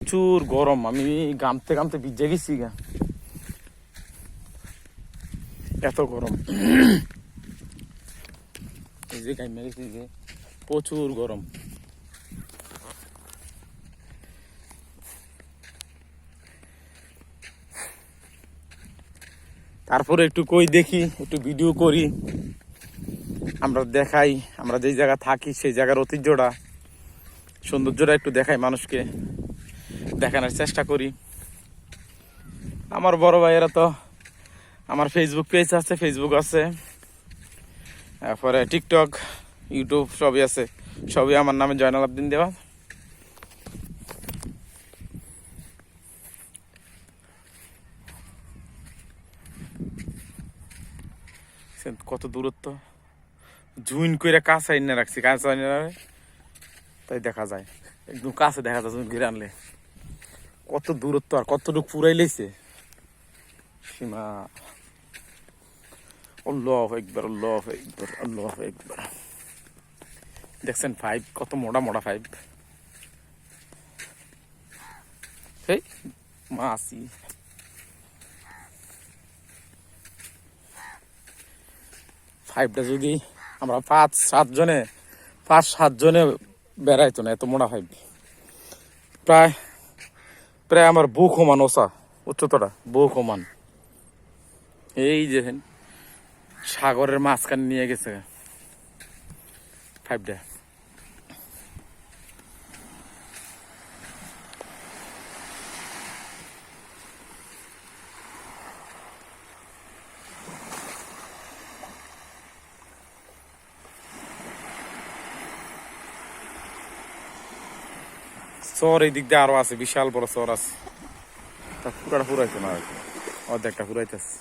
প্রচুর গরম, আমি গামতে গামতে ভিজে গেছি গা, এত গরম। এই যে গাইমে গেছি যে প্রচুর গরম। তারপরে একটু কই দেখি, একটু ভিডিও করি, আমরা দেখাই আমরা যেই জায়গা থাকি সেই জায়গার ঐতিহ্যটা, সৌন্দর্যটা একটু দেখাই, মানুষকে দেখানোর চেষ্টা করি। আমার বড় ভাইয়েরা তো, আমার ফেসবুক পেজ আছে, ফেসবুক আছে, তারপরে টিকটক, ইউটিউব সবই আছে, সবই আমার নামে জয়নাল আবদিন দেওয়া। কত দূরত্ব, জুইন করে কাছে এনে রাখছি, কাছে এনে তাই দেখা যায়, একদম কাছে দেখা যায় জুইন করে আনলে। কত দূরত্ব আর কতটুকু পুরাই লেছে সীমা। আল্লাহু আকবার, আল্লাহু আকবার, আল্লাহু আকবার। দেখছেন পাইপ কত মোটা মোটা পাইপ, এই মাছি। পাইপটা যদি আমরা 5-7 জনে বেড়াইতো না, এত মোটা পাইপ। প্রায় প্রায় আমার বুক সমান ওসা, উচ্চতাটা বুক সমান। এই যে সাগরের মাঝখানে নিয়ে গেছে পাইপটা। চর এই দিক দিয়ে আরো আছে, বিশাল বড় চর আছে, তা পুরাটা পুরাইতো না, অর্ধেকটা পুরাইতেছে।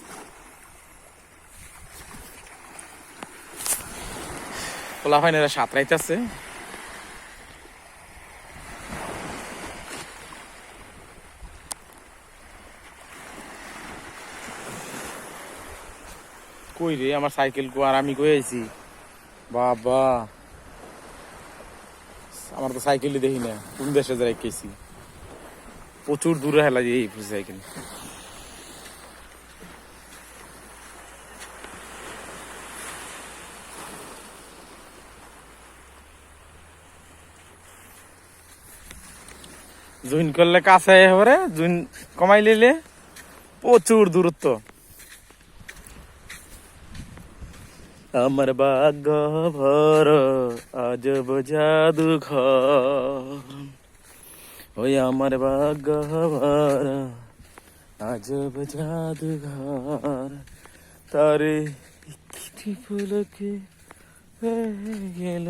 পোলা ভাইনেরা সাঁতরাইতেছে। কই রে আমার সাইকেল কো, আর আমি কই আইছি বাবা, আমার তো সাইকেলই দেখি না, কোন দেশে যাই কেছি, প্রচুর দূরে হেলা এই সাইকেল। জুইন করলে কাছে এবারে, জুইন কমাই নিলে প্রচুর দূরত্ব। আমার ভাগ্য ভরা আজব জাদুঘর, ওই আমার ভাগ্য ভরা আজব জাদুঘর, তারে ফুলকে গেল।